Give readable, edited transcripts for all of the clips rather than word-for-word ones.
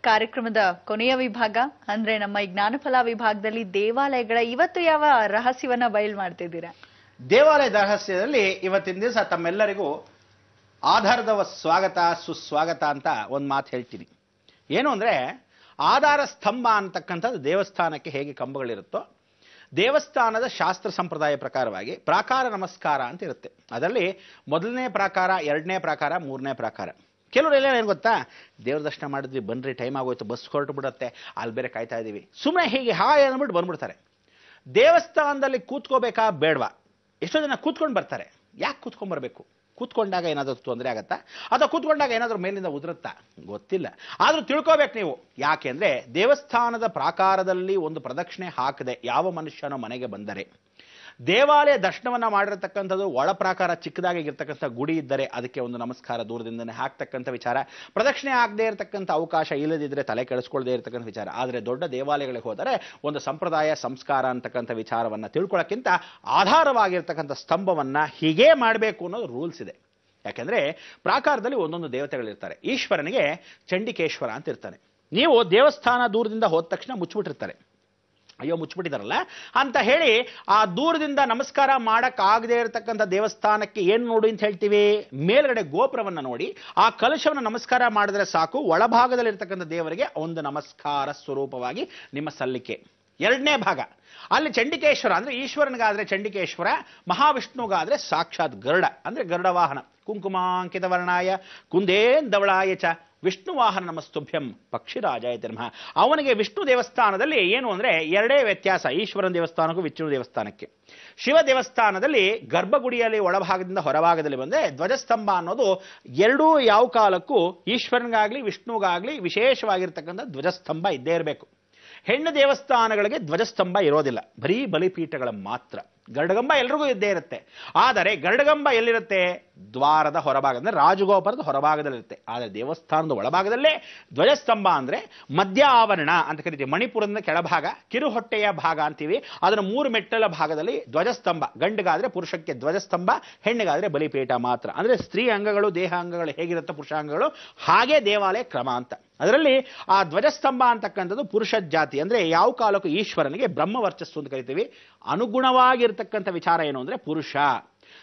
ಕಾರ್ಯಕ್ರಮದ ಕೊನೆಯ ವಿಭಾಗ ಅಂದ್ರೆ ನಮ್ಮ ಈ ಜ್ಞಾನಫಲ ವಿಭಾಗದಲ್ಲಿ ದೇವಾಲಯಗಳ ಇವತ್ತು ಯಾವ ರಹಸ್ಯವನ್ನ ಬಯಲು ಮಾಡ್ತಿದ್ದೀರಾ? ದೇವಾಲಯದ ರಹಸ್ಯದಲ್ಲಿ ಇವತ್ತಿನ ದಿವಸ ತಮ್ಮೆಲ್ಲರಿಗೂ ಆಧಾರದ ಸ್ವಾಗತ ಸುಸ್ವಾಗತ ಅಂತ ಒಂದು ಮಾತು ಹೇಳ್ತೀನಿ. ಏನು ಅಂದ್ರೆ ಆಧಾರ ಸ್ತಂಭ ಅಂತಕ್ಕಂಥದ್ದು ದೇವಸ್ಥಾನಕ್ಕೆ ಹೇಗೆ ಕಂಬಗಳಿರುತ್ತೋ ದೇವಸ್ಥಾನದ ಶಾಸ್ತ್ರ ಸಂಪ್ರದಾಯ ಪ್ರಕಾರವಾಗಿ ಪ್ರಾಕಾರ ನಮಸ್ಕಾರ ಅಂತ ಇರುತ್ತೆ. ಅದರಲ್ಲಿ ಮೊದಲನೇ ಪ್ರಾಕಾರ, ಎರಡನೇ ಪ್ರಾಕಾರ, ಮೂರನೇ ಪ್ರಾಕಾರ. ಕೆಲವರೆಲ್ಲ ಏನು ಗೊತ್ತಾ, ದೇವ್ರ ದರ್ಶನ ಮಾಡಿದ್ವಿ ಬನ್ರಿ, ಟೈಮ್ ಆಗೋಯ್ತು, ಬಸ್ ಹೊರಟು ಬಿಡುತ್ತೆ, ಅಲ್ಲಿ ಬೇರೆ ಕಾಯ್ತಾ ಇದ್ದೀವಿ, ಸುಮ್ಮನೆ ಹೀಗೆ ಹಾಯ್ ಅಂದ್ಬಿಟ್ಟು ಬಂದ್ಬಿಡ್ತಾರೆ. ದೇವಸ್ಥಾನದಲ್ಲಿ ಕೂತ್ಕೋಬೇಕಾ ಬೇಡವಾ? ಎಷ್ಟೋ ಜನ ಕೂತ್ಕೊಂಡು ಬರ್ತಾರೆ. ಯಾಕೆ ಕೂತ್ಕೊಂಡ್ ಬರಬೇಕು? ಕೂತ್ಕೊಂಡಾಗ ಏನಾದರೂ ತೊಂದರೆ ಆಗತ್ತಾ ಅಥವಾ ಕೂತ್ಕೊಂಡಾಗ ಏನಾದರೂ ಮೇಲಿಂದ ಉದುರುತ್ತಾ ಗೊತ್ತಿಲ್ಲ. ಆದರೂ ತಿಳ್ಕೋಬೇಕು ನೀವು. ಯಾಕೆ ಅಂದರೆ ದೇವಸ್ಥಾನದ ಪ್ರಾಕಾರದಲ್ಲಿ ಒಂದು ಪ್ರದಕ್ಷಿಣೆ ಹಾಕದೆ ಯಾವ ಮನುಷ್ಯನೋ ಮನೆಗೆ ಬಂದರೆ, ದೇವಾಲಯ ದರ್ಶನವನ್ನ ಮಾಡಿರತಕ್ಕಂಥದ್ದು ಒಳ ಪ್ರಾಕಾರ ಚಿಕ್ಕದಾಗಿರ್ತಕ್ಕಂಥ ಗುಡಿ ಇದ್ದರೆ ಅದಕ್ಕೆ ಒಂದು ನಮಸ್ಕಾರ ದೂರದಿಂದನೇ ಹಾಕ್ತಕ್ಕಂಥ ವಿಚಾರ. ಪ್ರದಕ್ಷಿಣೆ ಆಗದೆ ಇರತಕ್ಕಂಥ ಅವಕಾಶ ಇಲ್ಲದಿದ್ದರೆ ತಲೆ ಕೆಡಿಸ್ಕೊಳ್ಳದೆ ಇರತಕ್ಕಂಥ ವಿಚಾರ. ಆದರೆ ದೊಡ್ಡ ದೇವಾಲಯಗಳಿಗೆ ಹೋದರೆ ಒಂದು ಸಂಪ್ರದಾಯ ಸಂಸ್ಕಾರ ಅಂತಕ್ಕಂಥ ವಿಚಾರವನ್ನ ತಿಳ್ಕೊಳ್ಳೋಕ್ಕಿಂತ ಆಧಾರವಾಗಿರ್ತಕ್ಕಂಥ ಸ್ತಂಭವನ್ನ ಹೀಗೇ ಮಾಡಬೇಕು ಅನ್ನೋದು ರೂಲ್ಸ್ ಇದೆ. ಯಾಕೆಂದ್ರೆ ಪ್ರಾಕಾರದಲ್ಲಿ ಒಂದೊಂದು ದೇವತೆಗಳಿರ್ತಾರೆ. ಈಶ್ವರನಿಗೆ ಚಂಡಿಕೇಶ್ವರ ಅಂತ ಇರ್ತಾನೆ. ನೀವು ದೇವಸ್ಥಾನ ದೂರದಿಂದ ಹೋದ ತಕ್ಷಣ ಮುಚ್ಚಿಬಿಟ್ಟಿರ್ತಾರೆ. ಅಯ್ಯೋ ಮುಚ್ಚಿಬಿಟ್ಟಿದಾರಲ್ಲ ಅಂತ ಹೇಳಿ ಆ ದೂರದಿಂದ ನಮಸ್ಕಾರ ಮಾಡಕ್ಕಾಗದೇ ಇರತಕ್ಕಂಥ ದೇವಸ್ಥಾನಕ್ಕೆ ಏನು ನೋಡಿ ಅಂತ ಹೇಳ್ತೀವಿ? ಮೇಲ್ಗಡೆ ಗೋಪುರವನ್ನ ನೋಡಿ ಆ ಕಲಶವನ್ನು ನಮಸ್ಕಾರ ಮಾಡಿದ್ರೆ ಸಾಕು. ಒಳಭಾಗದಲ್ಲಿರ್ತಕ್ಕಂಥ ದೇವರಿಗೆ ಒಂದು ನಮಸ್ಕಾರ ಸ್ವರೂಪವಾಗಿ ನಿಮ್ಮ ಸಲ್ಲಿಕೆ. ಎರಡನೇ ಭಾಗ, ಅಲ್ಲಿ ಚಂಡಿಕೇಶ್ವರ ಅಂದ್ರೆ ಈಶ್ವರನಿಗಾದ್ರೆ ಚಂಡಿಕೇಶ್ವರ, ಮಹಾವಿಷ್ಣುಗಾದ್ರೆ ಸಾಕ್ಷಾತ್ ಗರುಡ ಅಂದ್ರೆ ಗರುಡ ವಾಹನ. ಕುಂಕುಮಾಂಕಿತ ವರ್ಣಾಯ ಕುಂದೇಂದವಳಾಯ ಚ ವಿಷ್ಣು ವಾಹನ ನಮಸ್ತುಭ್ಯಂ ಪಕ್ಷಿರಾಜಾಯ ನಮಃ. ಅವನಿಗೆ ವಿಷ್ಣು ದೇವಸ್ಥಾನದಲ್ಲಿ ಏನು ಅಂದ್ರೆ ಎರಡೇ ವ್ಯತ್ಯಾಸ ಈಶ್ವರನ ದೇವಸ್ಥಾನಕ್ಕೂ ವಿಷ್ಣು ದೇವಸ್ಥಾನಕ್ಕೆ. ಶಿವ ದೇವಸ್ಥಾನದಲ್ಲಿ ಗರ್ಭಗುಡಿಯಲ್ಲಿ ಒಳಭಾಗದಿಂದ ಹೊರಭಾಗದಲ್ಲಿ ಬಂದ್ರೆ ಧ್ವಜಸ್ತಂಭ ಅನ್ನೋದು ಎರಡೂ ಯಾವ ಕಾಲಕ್ಕೂ ಈಶ್ವರನಿಗಾಗ್ಲಿ ವಿಷ್ಣುಗಾಗ್ಲಿ ವಿಶೇಷವಾಗಿರ್ತಕ್ಕಂಥ ಧ್ವಜಸ್ತಂಭ ಇದ್ದೇ ಇರಬೇಕು. ಹೆಣ್ಣು ದೇವಸ್ಥಾನಗಳಿಗೆ ಧ್ವಜಸ್ತಂಭ ಇರೋದಿಲ್ಲ, ಬರೀ ಬಲಿಪೀಠಗಳ ಮಾತ್ರ. ಗರುಡಗಂಬ ಎಲ್ರಿಗೂ ಇದ್ದೇ ಇರುತ್ತೆ. ಆದರೆ ಗರುಡಗಂಬ ಎಲ್ಲಿರುತ್ತೆ? ದ್ವಾರದ ಹೊರಭಾಗ ಅಂದ್ರೆ ರಾಜಗೋಪುರದ ಹೊರಭಾಗದಲ್ಲಿರುತ್ತೆ. ಆದರೆ ದೇವಸ್ಥಾನದ ಒಳಭಾಗದಲ್ಲೇ ಧ್ವಜಸ್ತಂಭ ಅಂದ್ರೆ ಮಧ್ಯ ಆವರಣ ಅಂತ ಕರಿತೀವಿ. ಮಣಿಪುರದ ಕೆಳಭಾಗ ಕಿರುಹೊಟ್ಟೆಯ ಭಾಗ ಅಂತೀವಿ. ಅದರ 3 ಮೆಟ್ಟಲ ಭಾಗದಲ್ಲಿ ಧ್ವಜಸ್ತಂಭ. ಗಂಡಿಗಾದ್ರೆ ಪುರುಷಕ್ಕೆ ಧ್ವಜಸ್ತಂಭ, ಹೆಣ್ಣಿಗಾದ್ರೆ ಬಲಿಪೀಠ ಮಾತ್ರ. ಅಂದ್ರೆ ಸ್ತ್ರೀ ಅಂಗಗಳು ದೇಹ ಅಂಗಗಳು ಹೇಗಿರುತ್ತೆ ಪುರುಷಾಂಗಗಳು ಹಾಗೆ ದೇವಾಲಯ ಕ್ರಮ ಅಂತ. ಅದರಲ್ಲಿ ಆ ಧ್ವಜಸ್ತಂಭ ಅಂತಕ್ಕಂಥದ್ದು ಪುರುಷ ಜಾತಿ. ಅಂದ್ರೆ ಯಾವ ಕಾಲಕ್ಕೂ ಈಶ್ವರನಿಗೆ ಬ್ರಹ್ಮವರ್ಚಸ್ಸು ಅಂತ ಕರಿತೀವಿ. ಅನುಗುಣವಾಗಿರ್ತಕ್ಕಂಥ ವಿಚಾರ ಏನು ಅಂದ್ರೆ ಪುರುಷ.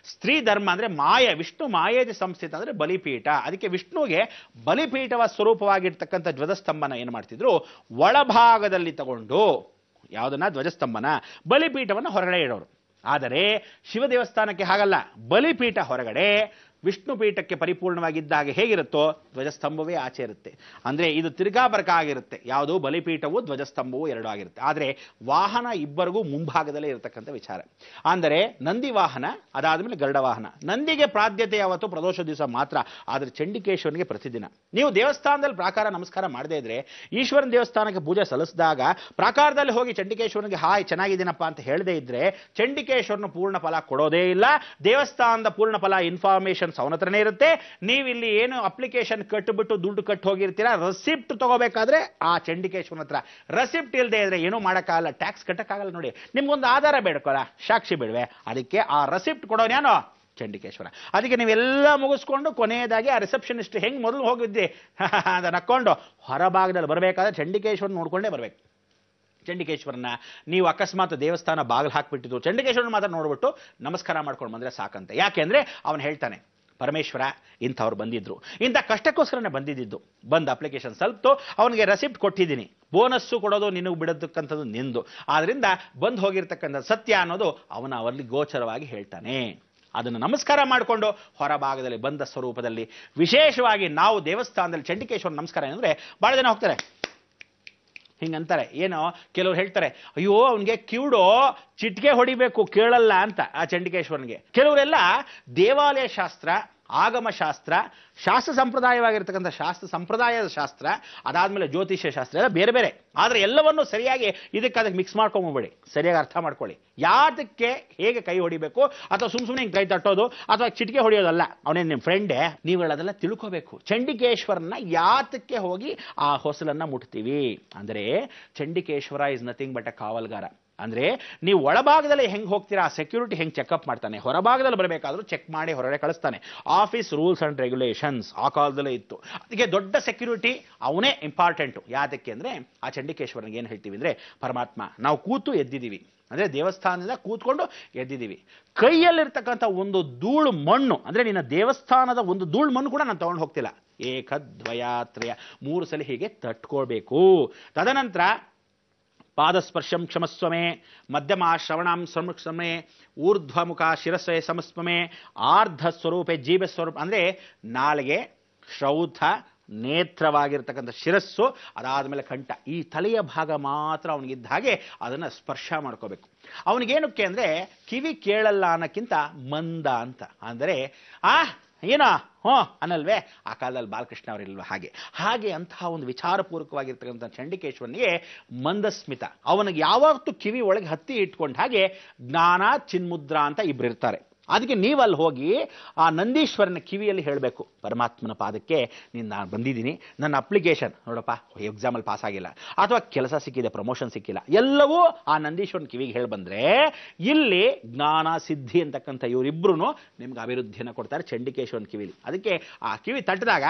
ಸ್ತ್ರೀ ಧರ್ಮ ಅಂದ್ರೆ ಮಾಯ, ವಿಷ್ಣು ಮಾಯೇತಿ ಸಂಸ್ಥಿತ ಅಂದ್ರೆ ಬಲಿಪೀಠ. ಅದಕ್ಕೆ ವಿಷ್ಣುವಿಗೆ ಬಲಿಪೀಠವ ಸ್ವರೂಪವಾಗಿರ್ತಕ್ಕಂಥ ಧ್ವಜಸ್ತಂಭನ ಏನು ಮಾಡ್ತಿದ್ರು, ಒಳಭಾಗದಲ್ಲಿ ತಗೊಂಡು ಯಾವುದನ್ನ ಧ್ವಜಸ್ತಂಭನ ಬಲಿಪೀಠವನ್ನು ಹೊರಗಡೆ ಇಡೋರು. ಆದರೆ ಶಿವ ದೇವಸ್ಥಾನಕ್ಕೆ ಹಾಗಲ್ಲ, ಬಲಿಪೀಠ ಹೊರಗಡೆ, ವಿಷ್ಣು ಪೀಠಕ್ಕೆ ಪರಿಪೂರ್ಣವಾಗಿದ್ದಾಗ ಹೇಗಿರುತ್ತೋ ಧ್ವಜಸ್ತಂಭವೇ ಆಚೆ ಇರುತ್ತೆ. ಅಂದ್ರೆ ಇದು ತಿರ್ಗಾ ಬರ್ಕ ಆಗಿರುತ್ತೆ. ಯಾವುದು ಬಲಿಪೀಠವು ಧ್ವಜಸ್ತಂಭವು ಎರಡು ಆಗಿರುತ್ತೆ. ಆದರೆ ವಾಹನ ಇಬ್ಬರಿಗೂ ಮುಂಭಾಗದಲ್ಲೇ ಇರತಕ್ಕಂಥ ವಿಚಾರ. ಅಂದರೆ ನಂದಿ ವಾಹನ, ಅದಾದ್ಮೇಲೆ ಗರುಡ ವಾಹನ. ನಂದಿಗೆ ಪ್ರಾದ್ಯತೆ ಯಾವತ್ತು ಪ್ರದೋಷ ದಿವಸ ಮಾತ್ರ, ಆದರೆ ಚಂಡಿಕೇಶ್ವರನಿಗೆ ಪ್ರತಿದಿನ. ನೀವು ದೇವಸ್ಥಾನದಲ್ಲಿ ಪ್ರಾಕಾರ ನಮಸ್ಕಾರ ಮಾಡದೇ ಇದ್ರೆ, ಈಶ್ವರನ ದೇವಸ್ಥಾನಕ್ಕೆ ಪೂಜೆ ಸಲ್ಲಿಸಿದಾಗ ಪ್ರಾಕಾರದಲ್ಲಿ ಹೋಗಿ ಚಂಡಿಕೇಶ್ವರನಿಗೆ ಹಾಯ್ ಚೆನ್ನಾಗಿದ್ದೀನಪ್ಪ ಅಂತ ಹೇಳದೇ ಇದ್ರೆ ಚಂಡಿಕೇಶ್ವರನ ಪೂರ್ಣ ಫಲ ಕೊಡೋದೇ ಇಲ್ಲ. ದೇವಸ್ಥಾನದ ಪೂರ್ಣ ಫಲ ಇನ್ಫಾರ್ಮೇಶನ್ ಅವನ ಹತ್ರನೇ ಇರುತ್ತೆ. ನೀವು ಇಲ್ಲಿ ಏನು ಅಪ್ಲಿಕೇಶನ್ ಕಟ್ಟಿಬಿಟ್ಟು ದುಡ್ಡು ಕಟ್ಟು ಹೋಗಿರ್ತೀರಾ, ರೆಸಿಪ್ಟ್ ತಗೋಬೇಕಾದ್ರೆ ಆ ಚಂಡಿಕೇಶ್ವರನ ಹತ್ರ. ರೆಸಿಪ್ಟ್ ಇಲ್ಲದೆ ಇದ್ರೆ ಏನೂ ಮಾಡೋಕ್ಕಾಗಲ್ಲ, ಟ್ಯಾಕ್ಸ್ ಕಟ್ಟಕ್ಕಾಗಲ್ಲ. ನೋಡಿ, ನಿಮ್ಗೊಂದು ಆಧಾರ ಬೇಡಕ್ಕಲ್ಲ, ಸಾಕ್ಷಿ ಬೇಡವೆ? ಅದಕ್ಕೆ ಆ ರೆಸಿಪ್ಟ್ ಕೊಡೋನೇನೋ ಚಂಡಿಕೇಶ್ವರ. ಅದಕ್ಕೆ ನೀವೆಲ್ಲ ಮುಗಿಸ್ಕೊಂಡು ಕೊನೆಯದಾಗಿ ಆ ರಿಸೆಪ್ಷನಿಸ್ಟ್ ಹೆಂಗ್ ಮೊದಲು ಹೋಗಿದ್ದೆ ಅಂತ ನಕ್ಕೊಂಡು ಹೊರಭಾಗದಲ್ಲಿ ಬರಬೇಕಾದ್ರೆ ಚಂಡಿಕೇಶ್ವರ ನೋಡ್ಕೊಂಡೇ ಬರ್ಬೇಕು. ಚಂಡಿಕೇಶ್ವರನ ನೀವು ಅಕಸ್ಮಾತ್ ದೇವಸ್ಥಾನ ಬಾಗಿಲು ಹಾಕ್ಬಿಟ್ಟಿದ್ದು ಚಂಡಿಕೇಶ್ವರನ ಮಾತ್ರ ನೋಡ್ಬಿಟ್ಟು ನಮಸ್ಕಾರ ಮಾಡ್ಕೊಂಡು ಬಂದ್ರೆ ಸಾಕಂತೆ. ಯಾಕೆಂದ್ರೆ ಅವನು ಹೇಳ್ತಾನೆ, ಪರಮೇಶ್ವರ ಇಂಥವ್ರು ಬಂದಿದ್ರು, ಇಂಥ ಕಷ್ಟಕ್ಕೋಸ್ಕರನೇ ಬಂದಿದ್ದು, ಬಂದು ಅಪ್ಲಿಕೇಶನ್ ಸಲ್ತು ಅವನಿಗೆ ರೆಸಿಪ್ಟ್ ಕೊಟ್ಟಿದ್ದೀನಿ, ಬೋನಸ್ಸು ಕೊಡೋದು ನಿನಗೆ ಬಿಡತಕ್ಕಂಥದ್ದು ನಿಂದು, ಆದ್ರಿಂದ ಬಂದು ಹೋಗಿರ್ತಕ್ಕಂಥ ಸತ್ಯ ಅನ್ನೋದು ಅವಲ್ಲಿ ಗೋಚರವಾಗಿ ಹೇಳ್ತಾನೆ. ಅದನ್ನು ನಮಸ್ಕಾರ ಮಾಡಿಕೊಂಡು ಹೊರಭಾಗದಲ್ಲಿ ಬಂದ ಸ್ವರೂಪದಲ್ಲಿ ವಿಶೇಷವಾಗಿ ನಾವು ದೇವಸ್ಥಾನದಲ್ಲಿ ಚಂಡಿಕೇಶ್ವರ ನಮಸ್ಕಾರ ಏನಂದ್ರೆ ಬಹಳ ಜನ ಹೋಗ್ತಾರೆ ಹಿಂಗಂತಾರೆ. ಏನೋ ಕೆಲವ್ರು ಹೇಳ್ತಾರೆ, ಅಯ್ಯೋ ಅವನಿಗೆ ಕಿವುಡು ಚಿಟ್ಕೆ ಹೊಡಿಬೇಕು ಕೇಳಲ್ಲ ಅಂತ ಆ ಚಂಡಿಕೇಶ್ವರನಿಗೆ. ಕೆಲವರೆಲ್ಲ ದೇವಾಲಯ ಶಾಸ್ತ್ರ, ಆಗಮ ಶಾಸ್ತ್ರ, ಶಾಸ್ತ್ರ ಸಂಪ್ರದಾಯವಾಗಿರ್ತಕ್ಕಂಥ ಶಾಸ್ತ್ರ ಸಂಪ್ರದಾಯದ ಶಾಸ್ತ್ರ, ಅದಾದ್ಮೇಲೆ ಜ್ಯೋತಿಷ್ಯ ಶಾಸ್ತ್ರ ಎಲ್ಲ ಬೇರೆ ಬೇರೆ. ಆದರೆ ಎಲ್ಲವನ್ನೂ ಸರಿಯಾಗಿ ಅದಕ್ಕೆ ಮಿಕ್ಸ್ ಮಾಡ್ಕೊಂಬೋಬೇಡಿ, ಸರಿಯಾಗಿ ಅರ್ಥ ಮಾಡ್ಕೊಳ್ಳಿ. ಯಾತಕ್ಕೆ ಹೇಗೆ ಕೈ ಹೊಡಿಬೇಕು, ಅಥವಾ ಸುಮ್ಮನೆ ಹಿಂಗೆ ಕೈ ತಟ್ಟೋದು ಅಥವಾ ಚಿಟಿಕೆ ಹೊಡೆಯೋದಲ್ಲ. ಅವನೇನು ನಿಮ್ಮ ಫ್ರೆಂಡೇ, ನೀವುಗಳದೆಲ್ಲ ತಿಳ್ಕೋಬೇಕು. ಚಂಡಿಕೇಶ್ವರನ್ನ ಯಾತಕ್ಕೆ ಹೋಗಿ ಆ ಹೊಸಲನ್ನ ಮುಟ್ತೀವಿ ಅಂದರೆ, ಚಂಡಿಕೇಶ್ವರ ಇಸ್ ನಥಿಂಗ್ ಬಟ್ ಅ ಕಾವಲ್ಗಾರ. ಅಂದ್ರೆ ನೀವು ಒಳಭಾಗದಲ್ಲಿ ಹೆಂಗೆ ಹೋಗ್ತೀರಾ, ಆ ಸೆಕ್ಯೂರಿಟಿ ಹೆಂಗೆ ಚೆಕ್ಅಪ್ ಮಾಡ್ತಾನೆ, ಹೊರಭಾಗದಲ್ಲಿ ಬರಬೇಕಾದ್ರೂ ಚೆಕ್ ಮಾಡಿ ಹೊರಗಡೆ ಕಳಿಸ್ತಾನೆ. ಆಫೀಸ್ ರೂಲ್ಸ್ ಅಂಡ್ ರೆಗ್ಯುಲೇಷನ್ಸ್ ಆ ಕಾಲದಲ್ಲೇ ಇತ್ತು. ಅದಕ್ಕೆ ದೊಡ್ಡ ಸೆಕ್ಯೂರಿಟಿ ಅವನೇ ಇಂಪಾರ್ಟೆಂಟು. ಯಾತಕ್ಕೆ ಅಂದ್ರೆ ಆ ಚಂಡಿಕೇಶ್ವರನಿಗೆ ಏನು ಹೇಳ್ತೀವಿ ಅಂದ್ರೆ, ಪರಮಾತ್ಮ ನಾವು ಕೂತು ಎದ್ದಿದ್ದೀವಿ ಅಂದ್ರೆ ದೇವಸ್ಥಾನದಿಂದ ಕೂತ್ಕೊಂಡು ಎದ್ದಿದ್ದೀವಿ, ಕೈಯಲ್ಲಿರ್ತಕ್ಕಂಥ ಒಂದು ಧೂಳು ಮಣ್ಣು ಅಂದ್ರೆ ನಿನ್ನ ದೇವಸ್ಥಾನದ ಒಂದು ಧೂಳು ಮಣ್ಣು ಕೂಡ ನಾನು ತಗೊಂಡು ಹೋಗ್ತಿಲ್ಲ. ಏಕದ್ವಯಾತ್ರಯ 3 ಸಲ ಹೀಗೆ ತಟ್ಕೊಳ್ಬೇಕು. ತದನಂತರ ಪಾದಸ್ಪರ್ಶಂ ಕ್ಷಮಸ್ವಮೆ, ಮಧ್ಯಮ ಶ್ರವಣಂ ಸಂಕ್ಷಮೆ, ಊರ್ಧ್ವಮುಖ ಶಿರಸ್ಸೆ ಸಮಸ್ವಮೆ, ಆರ್ಧ ಸ್ವರೂಪೆ ಜೀವ ಸ್ವರೂಪ ಅಂದ್ರೆ ನಾಲಿಗೆ, ಶ್ರೌಥ, ನೇತ್ರವಾಗಿರ್ತಕ್ಕಂಥ ಶಿರಸ್ಸು, ಅದಾದಮೇಲೆ ಕಂಠ, ಈ ತಲೆಯ ಭಾಗ ಮಾತ್ರ ಅವನಿಗಿದ್ದ ಹಾಗೆ ಅದನ್ನು ಸ್ಪರ್ಶ ಮಾಡ್ಕೋಬೇಕು. ಅವನಿಗೇನಕ್ಕೆ ಅಂದರೆ ಕಿವಿ ಕೇಳಲ್ಲ ಅನ್ನೋಕ್ಕಿಂತ ಮಂದ ಅಂತ, ಅಂದರೆ ಏನೋ ಅನ್ನಲ್ವೇ, ಆ ಕಾಲದಲ್ಲಿ ಬಾಲಕೃಷ್ಣ ಅವರಿಲ್ವ ಹಾಗೆ ಅಂತಹ ಒಂದು ವಿಚಾರಪೂರ್ವಕವಾಗಿರ್ತಕ್ಕಂಥ ಚಂಡಿಕೇಶ್ವರನಿಗೆ ಮಂದಸ್ಮಿತ, ಅವನಿಗೆ ಯಾವತ್ತೂ ಕಿವಿ ಒಳಗೆ ಹತ್ತಿ ಇಟ್ಕೊಂಡು ಹಾಗೆ ಜ್ಞಾನ ಚಿನ್ಮುದ್ರ ಅಂತ ಇಬ್ರು ಇರ್ತಾರೆ. ಅದಕ್ಕೆ ನೀವಲ್ಲಿ ಹೋಗಿ ಆ ನಂದೀಶ್ವರನ ಕಿವಿಯಲ್ಲಿ ಹೇಳಬೇಕು, ಪರಮಾತ್ಮನ ಪಾದಕ್ಕೆ ನಾನು ಬಂದಿದ್ದೀನಿ, ನನ್ನ ಅಪ್ಲಿಕೇಶನ್ ನೋಡಪ್ಪ ಎಕ್ಸಾಮಲ್ಲಿ ಪಾಸ್ ಆಗಿಲ್ಲ, ಅಥವಾ ಕೆಲಸ ಸಿಕ್ಕಿದೆ, ಪ್ರಮೋಷನ್ ಸಿಕ್ಕಿಲ್ಲ, ಎಲ್ಲವೂ ಆ ನಂದೀಶ್ವರನ ಕಿವಿಗೆ ಹೇಳಿ ಬಂದರೆ ಇಲ್ಲಿ ಜ್ಞಾನ ಸಿದ್ಧಿ ಅಂತಕ್ಕಂಥ ಇವರಿಬ್ಬರು ನಿಮ್ಗೆ ಅಭಿವೃದ್ಧಿಯನ್ನು ಕೊಡ್ತಾರೆ ಚಂಡಿಕೇಶ್ವರನ ಕಿವಿಲಿ. ಅದಕ್ಕೆ ಆ ಕಿವಿ ತಟ್ಟಿದಾಗ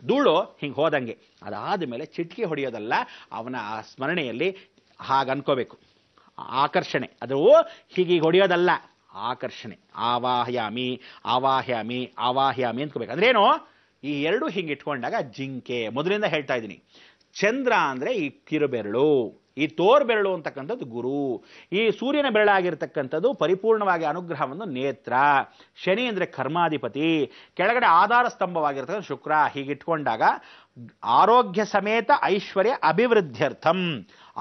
ಧೂಳು ಹಿಂಗೆ ಹೋದಂಗೆ, ಅದಾದ ಮೇಲೆ ಚಿಟಿಕೆ ಹೊಡೆಯೋದಲ್ಲ, ಅವನ ಆ ಸ್ಮರಣೆಯಲ್ಲಿ ಹಾಗೆ ಅನ್ಕೋಬೇಕು. ಆಕರ್ಷಣೆ, ಅದು ಹೀಗೆ ಹೊಡೆಯೋದಲ್ಲ, ಆಕರ್ಷಣೆ. ಆವಾಹ್ಯಾಮಿ ಆವಾಹ್ಯಾಮಿ ಆವಾಹ್ಯಾಮಿ ಅಂದ್ಕೋಬೇಕು. ಅಂದ್ರೇನು, ಈ ಎರಡು ಹಿಂಗೆ ಇಟ್ಕೊಂಡಾಗ ಜಿಂಕೆ. ಮೊದಲಿಂದ ಹೇಳ್ತಾ ಇದ್ದೀನಿ, ಚಂದ್ರ ಅಂದ್ರೆ ಈ ಕಿರುಬೆರಳು, ಈ ತೋರ್ಬೆರಳು ಅಂತಕ್ಕಂಥದ್ದು ಗುರು, ಈ ಸೂರ್ಯನ ಬೆರಳಾಗಿರ್ತಕ್ಕಂಥದ್ದು ಪರಿಪೂರ್ಣವಾಗಿ ಅನುಗ್ರಹವನ್ನು ನೇತ್ರ, ಶನಿ ಅಂದ್ರೆ ಕರ್ಮಾಧಿಪತಿ, ಕೆಳಗಡೆ ಆಧಾರ ಸ್ತಂಭವಾಗಿರ್ತಕ್ಕಂಥ ಶುಕ್ರ. ಹೀಗಿಟ್ಕೊಂಡಾಗ ಆರೋಗ್ಯ ಸಮೇತ ಐಶ್ವರ್ಯ ಅಭಿವೃದ್ಧ್ಯರ್ಥಂ,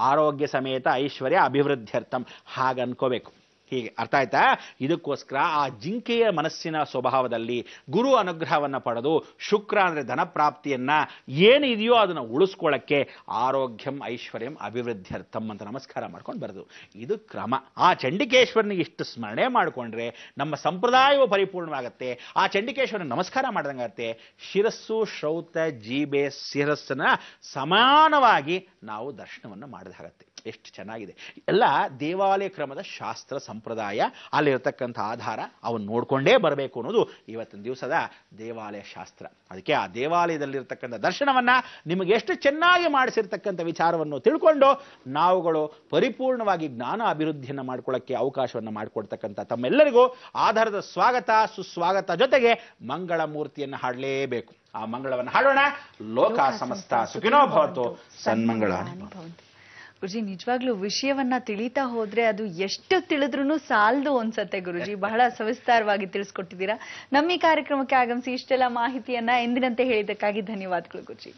ಆರೋಗ್ಯ ಸಮೇತ ಐಶ್ವರ್ಯ ಅಭಿವೃದ್ಧ್ಯರ್ಥಂ ಹಾಗೆ ಅನ್ಕೋಬೇಕು. ಹೀಗೆ ಅರ್ಥ ಆಯ್ತಾ? ಇದಕ್ಕೋಸ್ಕರ ಆ ಜಿಂಕೆಯ ಮನಸ್ಸಿನ ಸ್ವಭಾವದಲ್ಲಿ ಗುರು ಅನುಗ್ರಹವನ್ನು ಪಡೆದು, ಶುಕ್ರ ಅಂದರೆ ಧನಪ್ರಾಪ್ತಿಯನ್ನ ಏನಿದೆಯೋ ಅದನ್ನು ಉಳಿಸ್ಕೊಳ್ಳಕ್ಕೆ ಆರೋಗ್ಯಂ ಐಶ್ವರ್ಯಂ ಅಭಿವೃದ್ಧ್ಯರ್ಥಂ ಅಂತ ನಮಸ್ಕಾರ ಮಾಡ್ಕೊಂಡು ಬರೋದು. ಇದು ಕ್ರಮ. ಆ ಚಂಡಿಕೇಶ್ವರನಿಗೆ ಇಷ್ಟು ಸ್ಮರಣೆ ಮಾಡಿಕೊಂಡ್ರೆ ನಮ್ಮ ಸಂಪ್ರದಾಯವು ಪರಿಪೂರ್ಣವಾಗುತ್ತೆ. ಆ ಚಂಡಿಕೇಶ್ವರನಿಗೆ ನಮಸ್ಕಾರ ಮಾಡ್ದಂಗಾಗತ್ತೆ. ಶಿರಸ್ಸು, ಶ್ರೌತ, ಜೀಬೆ, ಶಿರಸ್ಸನ್ನ ಸಮಾನವಾಗಿ ನಾವು ದರ್ಶನವನ್ನು ಮಾಡಿದಾಗತ್ತೆ. ಎಷ್ಟು ಚೆನ್ನಾಗಿದೆ. ಎಲ್ಲ ದೇವಾಲಯ ಕ್ರಮದ ಶಾಸ್ತ್ರ ಸಂಪ್ರದಾಯ, ಅಲ್ಲಿರ್ತಕ್ಕಂಥ ಆಧಾರ ಅವನು ನೋಡಿಕೊಂಡೇ ಬರಬೇಕು ಅನ್ನೋದು ಇವತ್ತಿನ ದಿವಸದ ದೇವಾಲಯ ಶಾಸ್ತ್ರ. ಅದಕ್ಕೆ ಆ ದೇವಾಲಯದಲ್ಲಿರ್ತಕ್ಕಂಥ ದರ್ಶನವನ್ನ ನಿಮಗೆ ಎಷ್ಟು ಚೆನ್ನಾಗಿ ಮಾಡಿಸಿರ್ತಕ್ಕಂಥ ವಿಚಾರವನ್ನು ತಿಳ್ಕೊಂಡು ನಾವುಗಳು ಪರಿಪೂರ್ಣವಾಗಿ ಜ್ಞಾನ ಅಭಿವೃದ್ಧಿಯನ್ನು ಮಾಡ್ಕೊಳ್ಳೋಕ್ಕೆ ಅವಕಾಶವನ್ನು ಮಾಡಿಕೊಡ್ತಕ್ಕಂಥ ತಮ್ಮೆಲ್ಲರಿಗೂ ಆಧಾರದ ಸ್ವಾಗತ ಸುಸ್ವಾಗತ, ಜೊತೆಗೆ ಮಂಗಳ ಮೂರ್ತಿಯನ್ನು ಹಾಡಲೇಬೇಕು. ಆ ಮಂಗಳವನ್ನು ಹಾಡೋಣ. ಲೋಕ ಸಮಸ್ತ ಸುಖಿನೋ ಭವತು, ಸನ್ಮಂಗಳಾನಿ ಭವಂತು. ಗುರುಜಿ, ನಿಜವಾಗ್ಲೂ ವಿಷಯವನ್ನ ತಿಳಿತಾ ಹೋದ್ರೆ ಅದು ಎಷ್ಟು ತಿಳಿದ್ರೂ ಸಾಲದು ಅನ್ಸತ್ತೆ. ಗುರುಜಿ, ಬಹಳ ಸವಿಸ್ತಾರವಾಗಿ ತಿಳಿಸ್ಕೊಟ್ಟಿದ್ದೀರಾ. ನಮ್ಮ ಈ ಕಾರ್ಯಕ್ರಮಕ್ಕೆ ಆಗಮಿಸಿ ಇಷ್ಟೆಲ್ಲ ಮಾಹಿತಿಯನ್ನ ಎಂದಿನಂತೆ ಹೇಳಿದ್ದಕ್ಕಾಗಿ ಧನ್ಯವಾದಗಳು ಗುರುಜಿ.